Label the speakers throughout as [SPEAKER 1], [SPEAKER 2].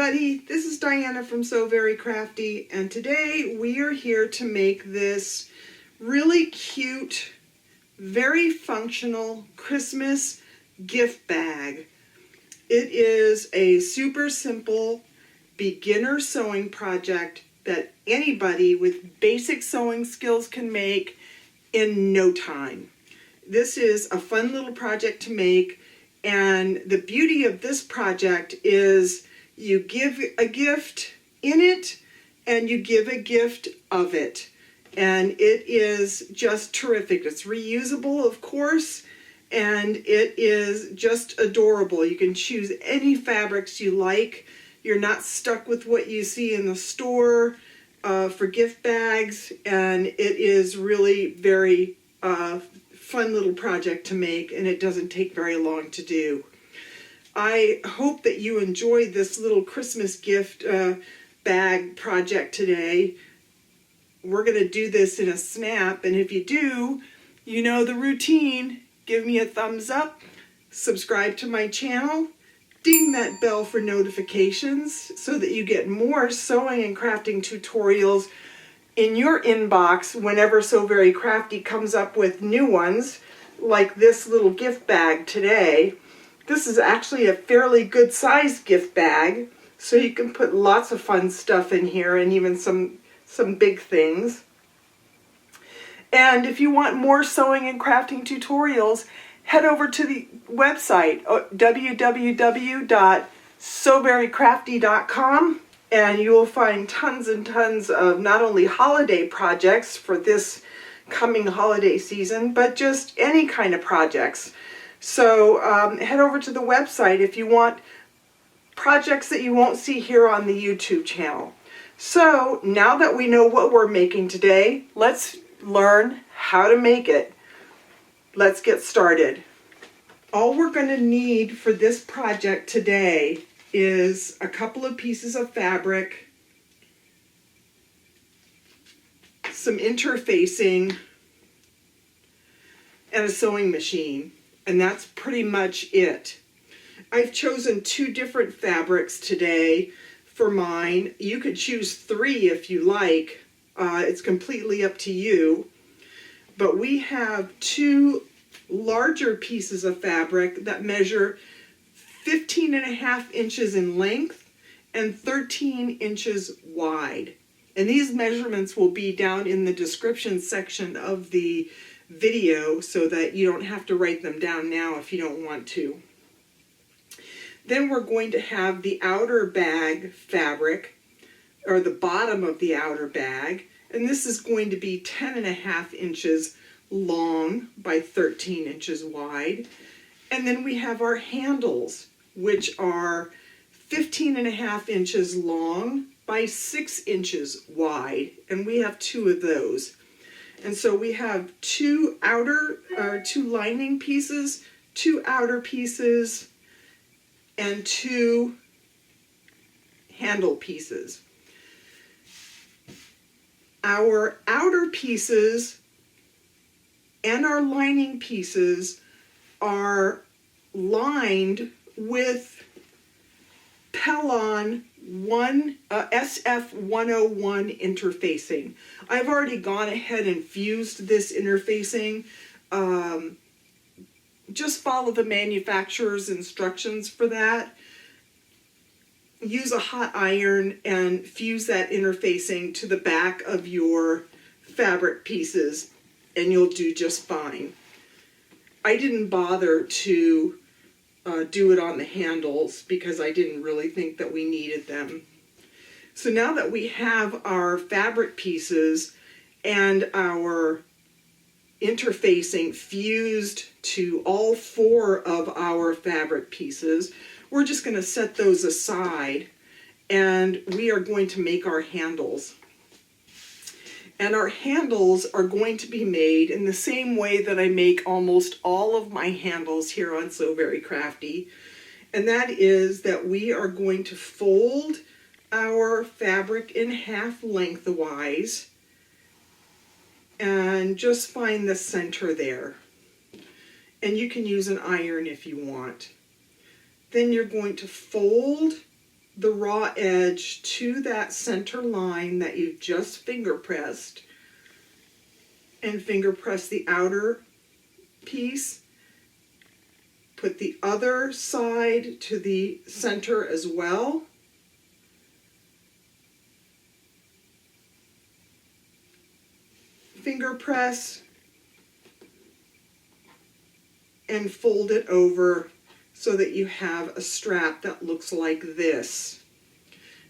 [SPEAKER 1] everybody, this is Diana from So Very Crafty, and today we are here to make this really cute, very functional Christmas gift bag. It is a super simple beginner sewing project that anybody with basic sewing skills can make in no time. This is a fun little project to make, and the beauty of this project is you give a gift in it and you give a gift of it. And it is just terrific. It's reusable, of course, and it is just adorable. You can choose any fabrics you like. You're not stuck with what you see in the store for gift bags, and it is really very fun little project to make, and it doesn't take very long to do. I hope that you enjoyed this little Christmas gift bag project today. We're going to do this in a snap, and if you do, you know the routine. Give me a thumbs up, subscribe to my channel, ding that bell for notifications so that you get more sewing and crafting tutorials in your inbox whenever So Very Crafty comes up with new ones, like this little gift bag today. This is actually a fairly good sized gift bag, so you can put lots of fun stuff in here and even some big things. And if you want more sewing and crafting tutorials, head over to the website www.soverycrafty.com, and you will find tons and tons of not only holiday projects for this coming holiday season, but just any kind of projects. So head over to the website if you want projects that you won't see here on the YouTube channel. So now that we know what we're making today, let's learn how to make it. Let's get started. All we're going to need for this project today is a couple of pieces of fabric, some interfacing, and a sewing machine. And that's pretty much it. I've chosen 2 different fabrics today for mine. You could choose 3 if you like. It's completely up to you. But we have 2 larger pieces of fabric that measure 15.5 inches in length and 13 inches wide. And these measurements will be down in the description section of the video so that you don't have to write them down now if you don't want to. Then we're going to have the outer bag fabric, or the bottom of the outer bag, and this is going to be 10.5 inches long by 13 inches wide. And then we have our handles, which are 15.5 inches long by 6 inches wide, and we have 2 of those. And so we have 2 lining pieces, 2 outer pieces, and 2 handle pieces. Our outer pieces and our lining pieces are lined with Pellon SF 101 interfacing. I've already gone ahead and fused this interfacing. Just follow the manufacturer's instructions for that. Use a hot iron and fuse that interfacing to the back of your fabric pieces, and you'll do just fine. I didn't bother to do it on the handles because I didn't really think that we needed them. So now that we have our fabric pieces and our interfacing fused to all 4 of our fabric pieces, we're just going to set those aside, and we are going to make our handles. And our handles are going to be made in the same way that I make almost all of my handles here on So Very Crafty. And that is that we are going to fold our fabric in half lengthwise and just find the center there. And you can use an iron if you want. Then you're going to fold the raw edge to that center line that you just finger pressed, and finger press the outer piece. Put the other side to the center as well. Finger press and fold it over so that you have a strap that looks like this.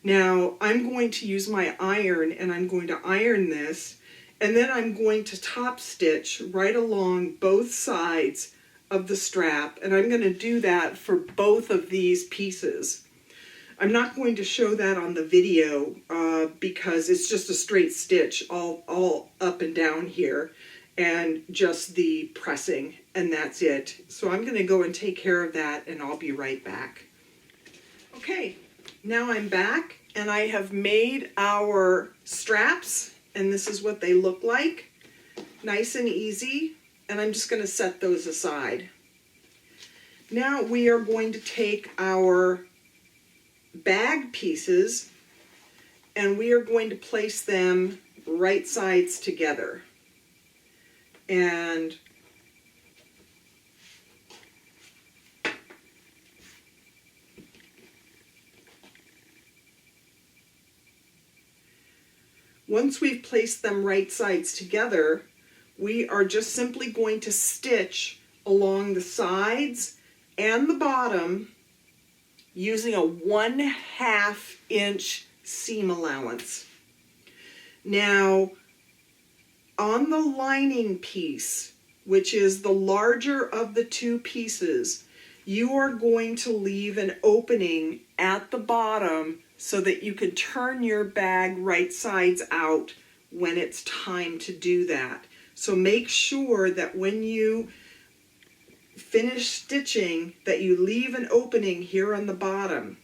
[SPEAKER 1] Now I'm going to use my iron and I'm going to iron this, and then I'm going to top stitch right along both sides of the strap, and I'm going to do that for both of these pieces. I'm not going to show that on the video because it's just a straight stitch all up and down here and just the pressing, and that's it. So I'm going to go and take care of that, and I'll be right back. Okay, now I'm back and I have made our straps, and this is what they look like. Nice and easy, and I'm just going to set those aside. Now we are going to take our bag pieces and we are going to place them right sides together. And once we've placed them right sides together, we are just simply going to stitch along the sides and the bottom using a 1/2 inch seam allowance. Now, on the lining piece, which is the larger of the two pieces, you are going to leave an opening at the bottom so that you can turn your bag right sides out when it's time to do that. So make sure that when you finish stitching that you leave an opening here on the bottom.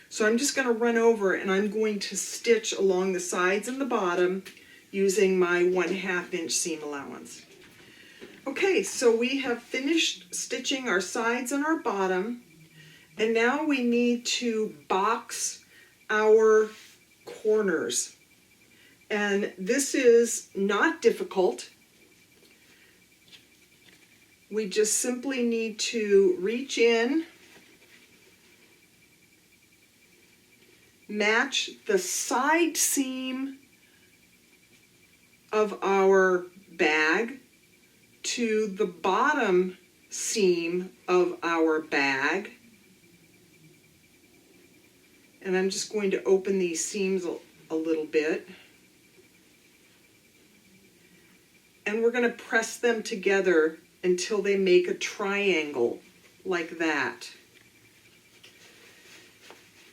[SPEAKER 1] So I'm just going to run over and I'm going to stitch along the sides and the bottom using my 1/2 inch seam allowance. Okay, so we have finished stitching our sides and our bottom, and now we need to box our corners. And this is not difficult. We just simply need to reach in, match the side seam of our bag to the bottom seam of our bag. And I'm just going to open these seams a little bit. And we're going to press them together until they make a triangle like that.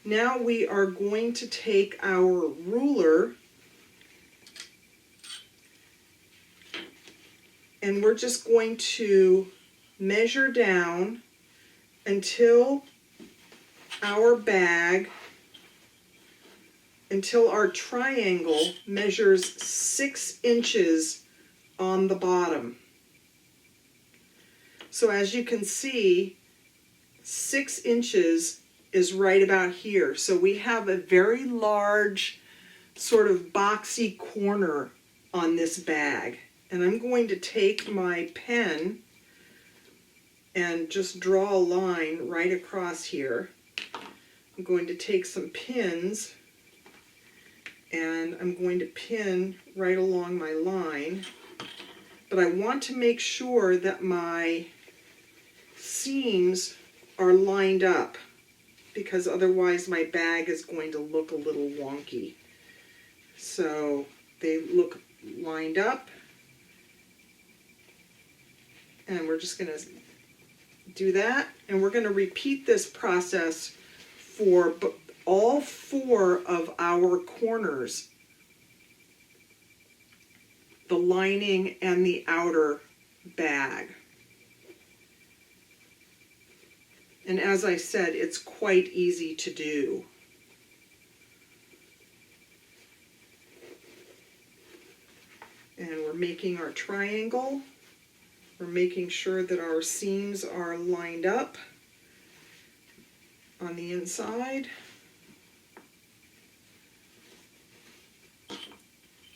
[SPEAKER 1] Now we are going to take our ruler and we're just going to measure down until our bag, until our triangle measures 6 inches on the bottom. So as you can see, 6 inches is right about here. So we have a very large sort of boxy corner on this bag. And I'm going to take my pen and just draw a line right across here. I'm going to take some pins and I'm going to pin right along my line. But I want to make sure that my seams are lined up, because otherwise my bag is going to look a little wonky. So they look lined up, and we're just going to do that, and we're going to repeat this process for all 4 of our corners, the lining and the outer bag. And as I said, it's quite easy to do. And we're making our triangle. We're making sure that our seams are lined up on the inside.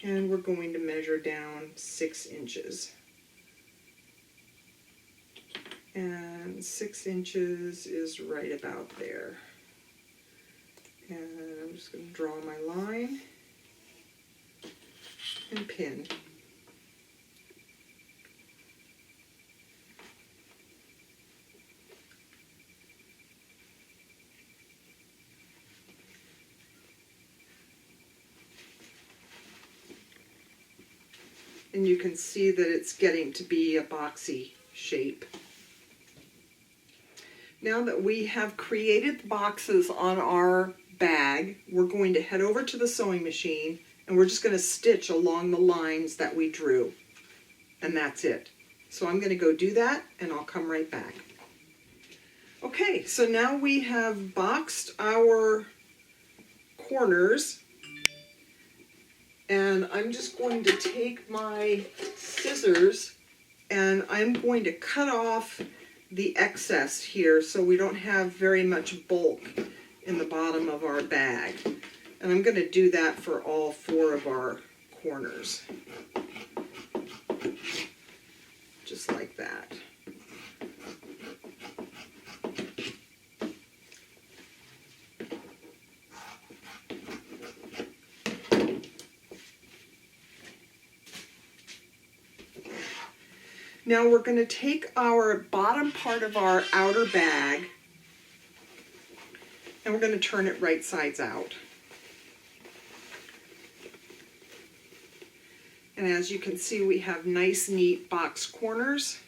[SPEAKER 1] And we're going to measure down 6 inches. And 6 inches is right about there. And I'm just going to draw my line and pin. And you can see that it's getting to be a boxy shape. Now that we have created the boxes on our bag, we're going to head over to the sewing machine and we're just going to stitch along the lines that we drew. And that's it. So I'm going to go do that and I'll come right back. Okay, so now we have boxed our corners. And I'm just going to take my scissors and I'm going to cut off the excess here so we don't have very much bulk in the bottom of our bag. And I'm going to do that for all 4 of our corners. Just like that. Now we're going to take our bottom part of our outer bag and we're going to turn it right sides out. And as you can see, we have nice, neat box corners.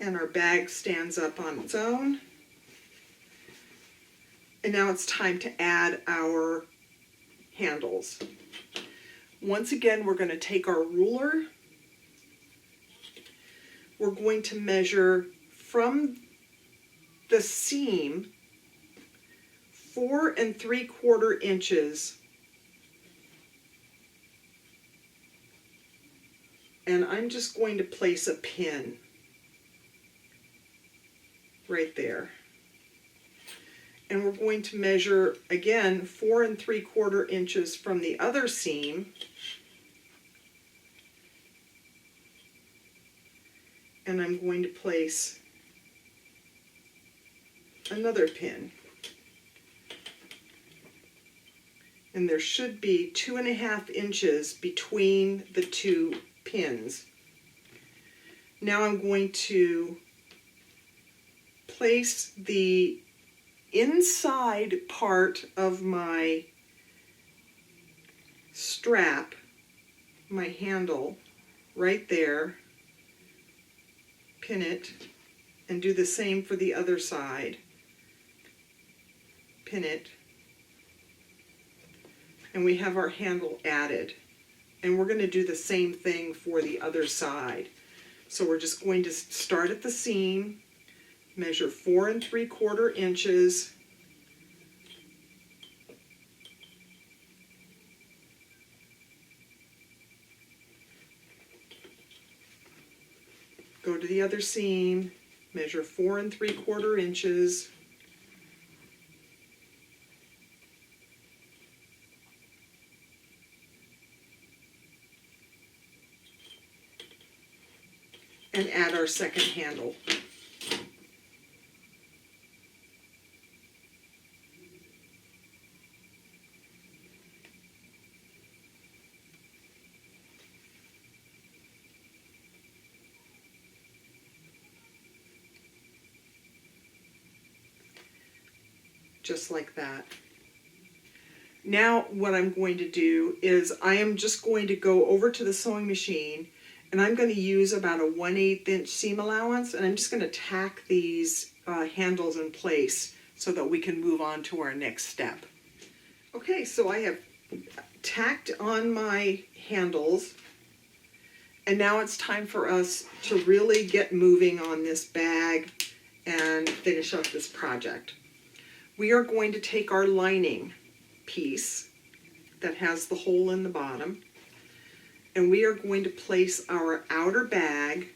[SPEAKER 1] And our bag stands up on its own. And now it's time to add our handles. Once again, we're going to take our ruler. We're going to measure from the seam 4 3/4 inches. And I'm just going to place a pin right there. And we're going to measure, again, 4 3/4 inches from the other seam. And I'm going to place another pin. And there should be 2.5 inches between the 2 pins. Now I'm going to place the inside part of my strap, my handle, right there, pin it, and do the same for the other side. Pin it, and we have our handle added. And we're going to do the same thing for the other side. So we're just going to start at the seam, measure 4 3/4 inches, go to the other seam, measure 4 3/4 inches, and add our second handle. Just like that. Now what I'm going to do is I am just going to go over to the sewing machine and I'm going to use about a 1/8 inch seam allowance, and I'm just going to tack these handles in place so that we can move on to our next step. Okay, so I have tacked on my handles, and now it's time for us to really get moving on this bag and finish up this project. We are going to take our lining piece that has the hole in the bottom, and we are going to place our outer bag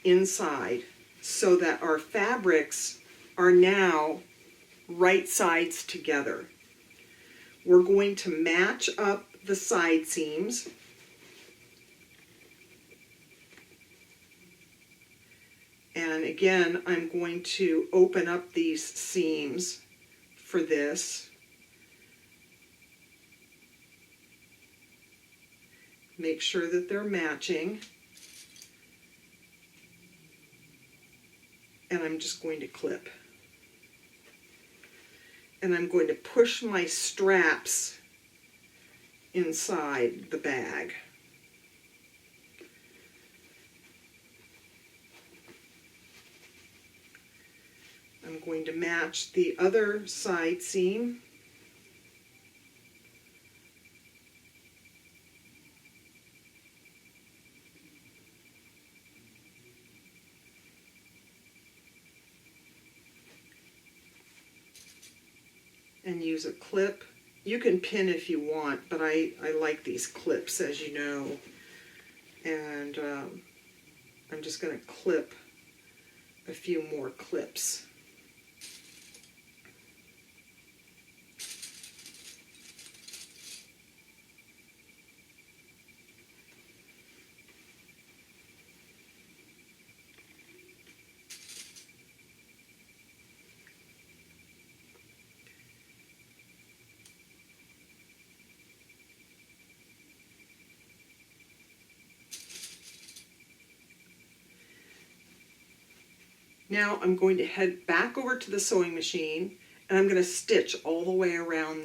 [SPEAKER 1] inside so that our fabrics are now right sides together. we're going to match up the side seams. And again, I'm going to open up these seams for this. Make sure that they're matching. And I'm just going to clip. And I'm going to push my straps inside the bag. I'm going to match the other side seam. And use a clip. You can pin if you want, but I like these clips, as you know. And I'm just going to clip a few more clips. Now I'm going to head back over to the sewing machine and I'm going to stitch all the way around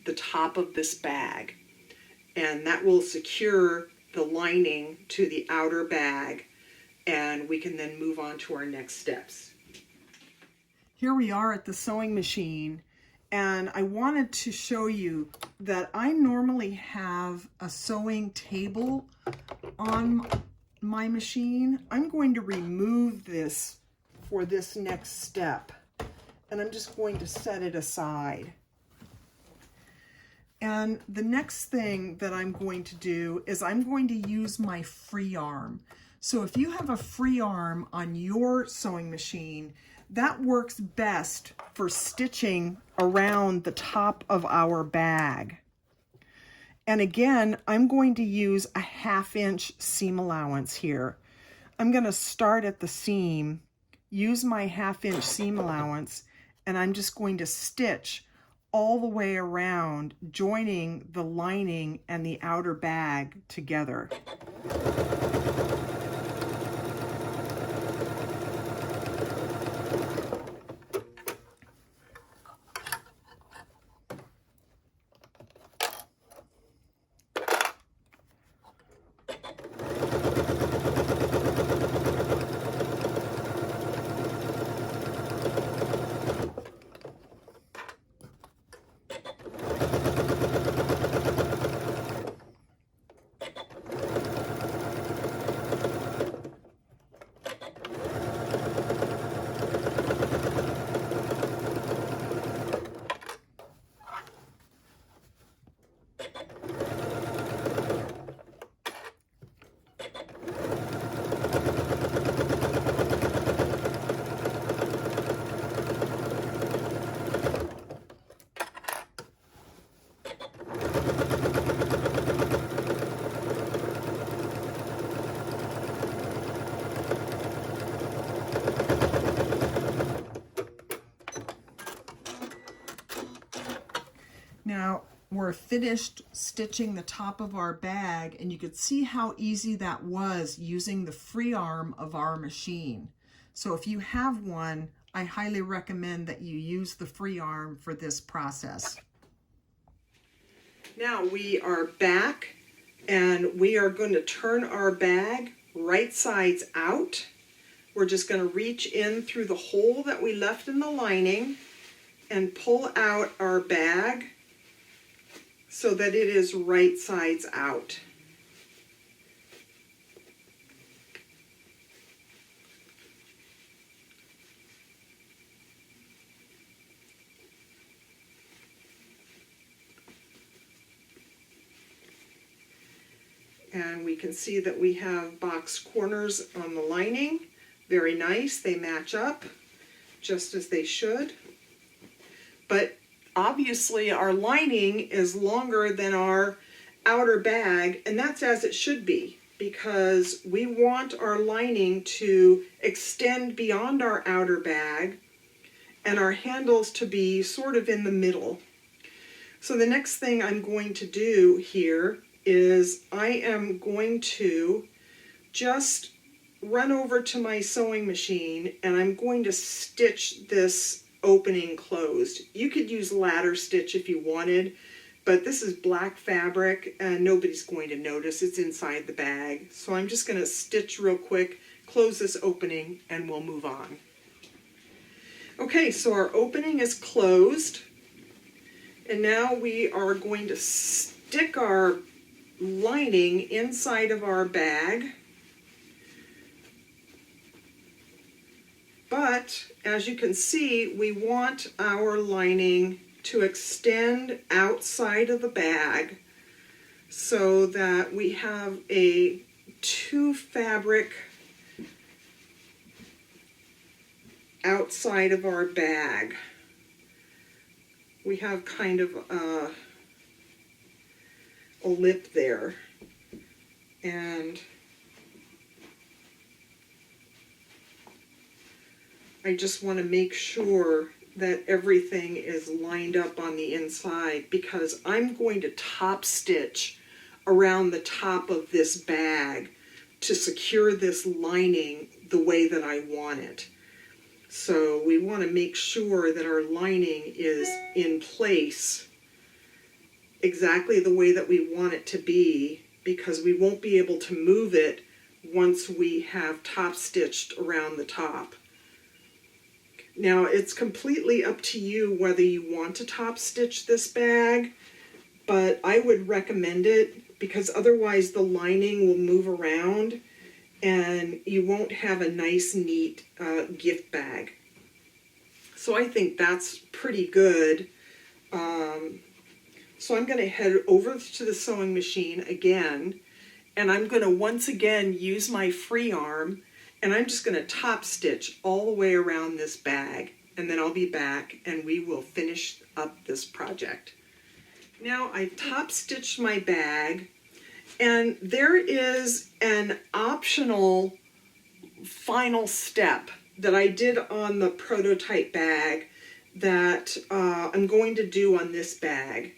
[SPEAKER 1] the top of this bag. And that will secure the lining to the outer bag, and we can then move on to our next steps. Here we are at the sewing machine, and I wanted to show you that I normally have a sewing table on my machine. I'm going to remove this for this next step, and I'm just going to set it aside. And the next thing that I'm going to do is I'm going to use my free arm. So if you have a free arm on your sewing machine, that works best for stitching around the top of our bag. And again, I'm going to use a 1/2 inch seam allowance here. I'm going to start at the seam, use my 1/2 inch seam allowance, and I'm just going to stitch all the way around, joining the lining and the outer bag together. Now we're finished stitching the top of our bag, and you could see how easy that was using the free arm of our machine. So if you have one, I highly recommend that you use the free arm for this process. Now we are back, and we are going to turn our bag right sides out. We're just going to reach in through the hole that we left in the lining and pull out our bag so that it is right sides out. And we can see that we have box corners on the lining. Very nice, they match up just as they should. But obviously our lining is longer than our outer bag, and that's as it should be, because we want our lining to extend beyond our outer bag and our handles to be sort of in the middle. So the next thing I'm going to do here is I am going to just run over to my sewing machine and I'm going to stitch this opening closed. You could use ladder stitch if you wanted, but this is black fabric and nobody's going to notice. It's inside the bag. So I'm just going to stitch real quick, close this opening, and we'll move on. Okay, so our opening is closed, and now we are going to stick our lining inside of our bag. But as you can see, we want our lining to extend outside of the bag so that we have a two fabric outside of our bag. We have kind of a lip there, and I just want to make sure that everything is lined up on the inside, because I'm going to top stitch around the top of this bag to secure this lining the way that I want it. So we want to make sure that our lining is in place exactly the way that we want it to be, because we won't be able to move it once we have top stitched around the top. Now, it's completely up to you whether you want to top stitch this bag, but I would recommend it, because otherwise the lining will move around and you won't have a nice, neat gift bag. So I think that's pretty good. So I'm going to head over to the sewing machine again, and I'm going to once again use my free arm, and I'm just going to top stitch all the way around this bag, and then I'll be back and we will finish up this project. Now I've top stitched my bag, and there is an optional final step that I did on the prototype bag that I'm going to do on this bag.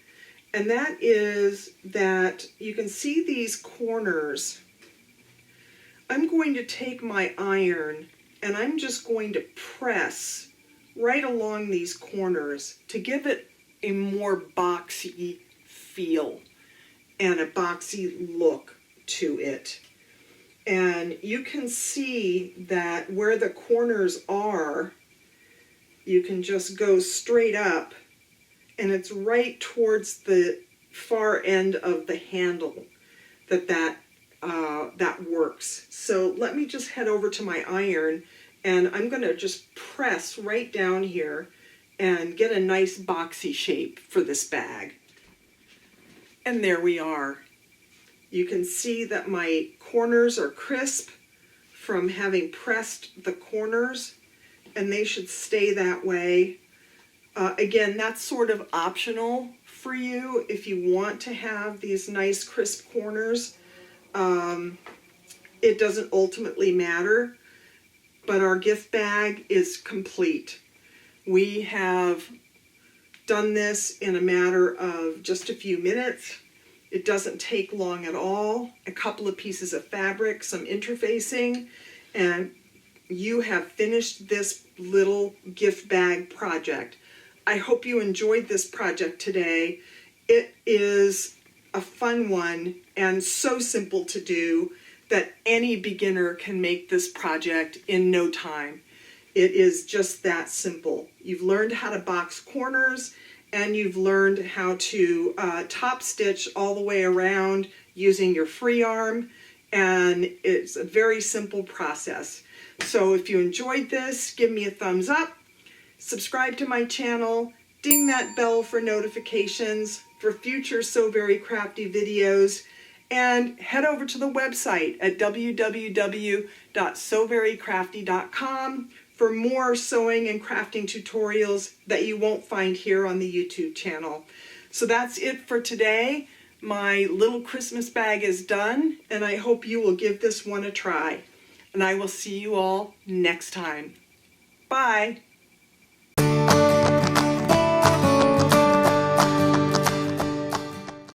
[SPEAKER 1] And that is that you can see these corners. I'm going to take my iron and I'm just going to press right along these corners to give it a more boxy feel and a boxy look to it. And you can see that where the corners are, you can just go straight up, and it's right towards the far end of the handle that works. So let me just head over to my iron, and I'm going to just press right down here and get a nice boxy shape for this bag. And there we are. You can see that my corners are crisp from having pressed the corners, and they should stay that way. Again, that's sort of optional for you if you want to have these nice crisp corners. It doesn't ultimately matter, but our gift bag is complete. We have done this in a matter of just a few minutes. It doesn't take long at all. A couple of pieces of fabric, some interfacing, and you have finished this little gift bag project. I hope you enjoyed this project today. It is a fun one and so simple to do that any beginner can make this project in no time. It is just that simple. You've learned how to box corners, and you've learned how to top stitch all the way around using your free arm, and it's a very simple process. So if you enjoyed this, give me a thumbs up, subscribe to my channel, ding that bell for notifications for future So Very Crafty videos, and head over to the website at www.soverycrafty.com for more sewing and crafting tutorials that you won't find here on the YouTube channel. So that's it for today. My little Christmas bag is done, and I hope you will give this one a try. And I will see you all next time. Bye.